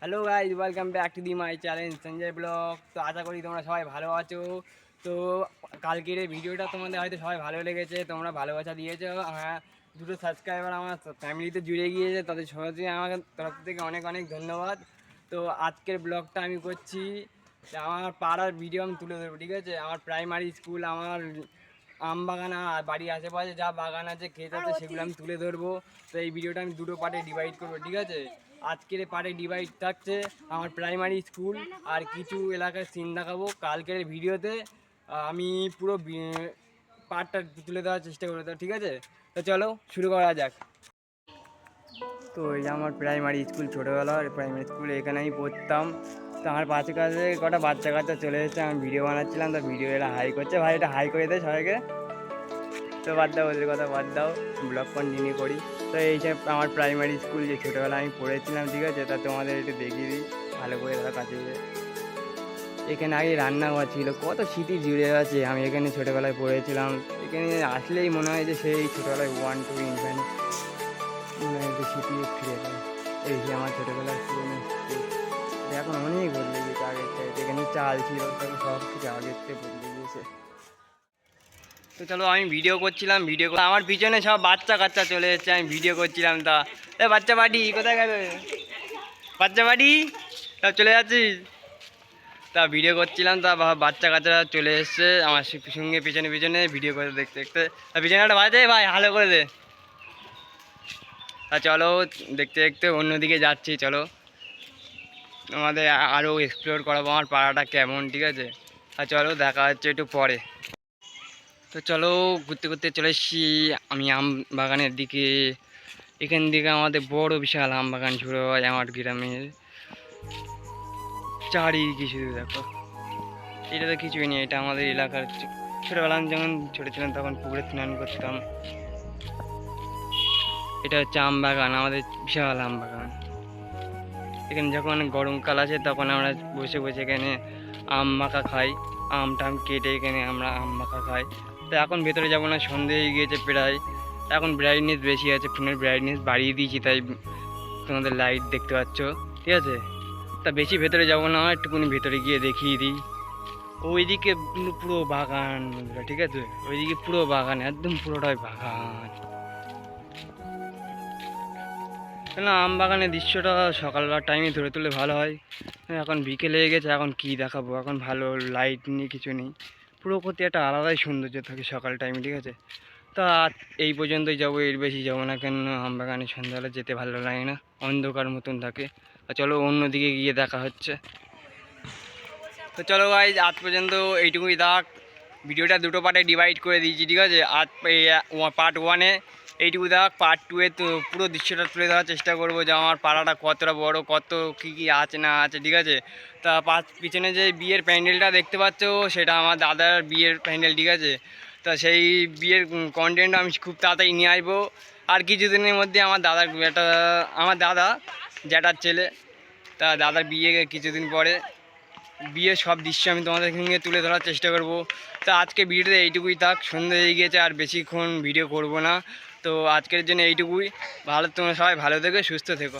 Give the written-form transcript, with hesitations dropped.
Hello guys, welcome back to the my challenge Sanjay blog. তো আশা করি তোমরা সবাই ভালো আছো। তো কালকের এই ভিডিওটা তোমাদের হয়তো সবাই ভালো লেগেছে, তোমরা ভালোবাসা দিয়েছো। হ্যাঁ, দুটো সাবস্ক্রাইবার আমার ফ্যামিলিতে জুড়ে গিয়েছে, তাদের সবাই আমাকে তরফ থেকে অনেক অনেক ধন্যবাদ। তো আজকের ব্লগটা আমি করছি আমার পাড়ার ভিডিও আমি তুলে ধরবো, ঠিক আছে? আমার প্রাইমারি স্কুল, আমার আম বাগান আর বাড়ির আশেপাশে যা বাগান আছে, ক্ষেত আছে, সেগুলো আমি তুলে ধরবো। তো এই ভিডিওটা আমি দুটো পার্টে ডিভাইড করবো, ঠিক আছে? আজকের পার্টে ডিভাইড থাকছে আমার প্রাইমারি স্কুল আর কিছু এলাকার সিন দেখাবো। কালকের ভিডিওতে আমি পুরো পার্টটা তুলে দেওয়ার চেষ্টা করবো, ঠিক আছে? তো চলো শুরু করা যাক। তো এই যে আমার প্রাইমারি স্কুল, ছোটোবেলার প্রাইমারি স্কুল, এখানে আমি পড়তাম। তো আমার পাশে কাছে কটা বাচ্চা কাচ্চা চলে এসেছে, আমি ভিডিও বানাচ্ছিলাম, তো ভিডিও এরা হাই করছে। ভাই এটা হাই করে দেয় সবাইকে। তো বাদ দাও, ওদের কথা বাদ দাও, ব্লগ কন্টিনিউ করি। তো এইসব আমার প্রাইমারি স্কুল যে ছোটোবেলা আমি পড়েছিলাম, ঠিক আছে? তা তোমাদের একটু দেখিয়ে দিই ভালো করে, তারা কাছে গিয়ে। এখানে আগে রান্নাঘর ছিল, কত স্মৃতি জুড়ে আছে। আমি এখানে ছোটোবেলায় পড়েছিলাম, এখানে আসলেই মনে হয় যে সেই ছোটোবেলায় 1 2 ইনফ্যান্ট মনে হয় যে স্মৃতি ফিরে যায়। এই যে আমার ছোটোবেলার পুরোনো স্কুল, এখন অনেক বদলে গিয়েছে আগের থেকে। যেখানে চাল ছিল তখন সব কিছু আগের থেকে বদলে গিয়েছে। তো চলো, আমি ভিডিও করছিলাম, আমার পিছনে সব বাচ্চা কাচ্চা চলে এসেছে, আমি ভিডিও করছিলাম। তা বাচ্চা বাড়ি কোথায় গেল? বাচ্চা বাড়ি সব চলে যাচ্ছিস? তা ভিডিও করছিলাম, তা বাচ্চা কাচ্চারা চলে এসছে আমার সঙ্গে পিছনে পিছনে ভিডিও করে দেখতে দেখতে। তা পিছনে একটা বাজে ভাই, ভালো করে দে। তা চলো দেখতে দেখতে অন্যদিকে যাচ্ছি। চলো আমাদের আরও এক্সপ্লোর করাবো আমার পাড়াটা কেমন, ঠিক আছে? আর চলো দেখা হচ্ছে একটু পরে। তো চলো ঘুরতে ঘুরতে চলে এসেছি আমি আম বাগানের দিকে। এখান থেকে আমাদের বড় বিশাল আম বাগান শুরু হয় আমার গ্রামের। চারিদিকে শুধু দেখো, এটা তো কিছুই নেই, এটা আমাদের এলাকার। ছোটোবেলা আমি যখন ছোটো ছিলাম তখন পুকুরে স্নান করতাম। এটা হচ্ছে আম বাগান, আমাদের বিশাল আম বাগান। এখানে যখন গরমকাল আসে তখন আমরা বসে বসে এখানে আম মাখা খাই। আম টাম কেটে এখানে আমরা আম মাখা খাই। তো এখন ভেতরে যাবো না, সন্ধে হয়ে গিয়েছে প্রায়। এখন ব্রাইটনেস বেশি আছে, ফোনের ব্রাইটনেস বাড়িয়ে দিয়েছি, তাই তোমাদের লাইট দেখতে পাচ্ছ, ঠিক আছে? তা বেশি ভেতরে যাবো না, একটুকুনি ভেতরে গিয়ে দেখিয়ে দিই। ওইদিকে পুরো বাগান বন্ধুরা, ঠিক আছে? ওইদিকে পুরো বাগান, একদম পুরোটাই বাগান। কেন আম বাগানের দৃশ্যটা সকালবেলার টাইমে ধরে তুললে ভালো হয়। এখন বিকেলে হয়ে গেছে, এখন কি দেখাবো? এখন ভালো লাইট নেই, কিছু নেই। প্রকৃতি একটা আলাদাই সৌন্দর্য থাকে সকাল টাইমে, ঠিক আছে? তা এই পর্যন্তই যাবো, এর বেশি যাবো না। কেন আম বাগানে সন্ধ্যাবেলা যেতে ভালো লাগে না, অন্ধকার মতন থাকে। আর চলো অন্যদিকে গিয়ে দেখা হচ্ছে। তো চলো গাইজ, আজ পর্যন্ত এইটুকুই থাক। ভিডিওটা দুটো পার্টে ডিভাইড করে দিয়েছি, ঠিক আছে? আজ পার্ট 1-এ এইটুকু থাক। পার্ট 2-এ তো পুরো দৃশ্যটা তুলে ধরার চেষ্টা করবো যে আমার পাড়াটা কতটা বড়, কত কী কী আছে না আছে, ঠিক আছে? তা পিছনে যে বিয়ের প্যান্ডেলটা দেখতে পাচ্ছ, সেটা আমার দাদার বিয়ের প্যান্ডেল, ঠিক আছে? তা সেই বিয়ের কন্টেন্ট আমি খুব তাড়াতাড়ি নিয়ে আসবো। আর কিছুদিনের মধ্যে আমার দাদা জ্যাঠার ছেলে, তা দাদার বিয়ে কিছুদিন পরে। বিয়ের সব দৃশ্য আমি তোমাদের সঙ্গে তুলে ধরার চেষ্টা করব। তো আজকে ভিডিওতে এইটুকুই থাক, সন্ধ্যে হয়ে গিয়েছে, আর বেশিক্ষণ ভিডিও করব না। তো আজকের জন্য এইটুকুই। তোমরা সবাই ভালো থেকো, সুস্থ থেকো।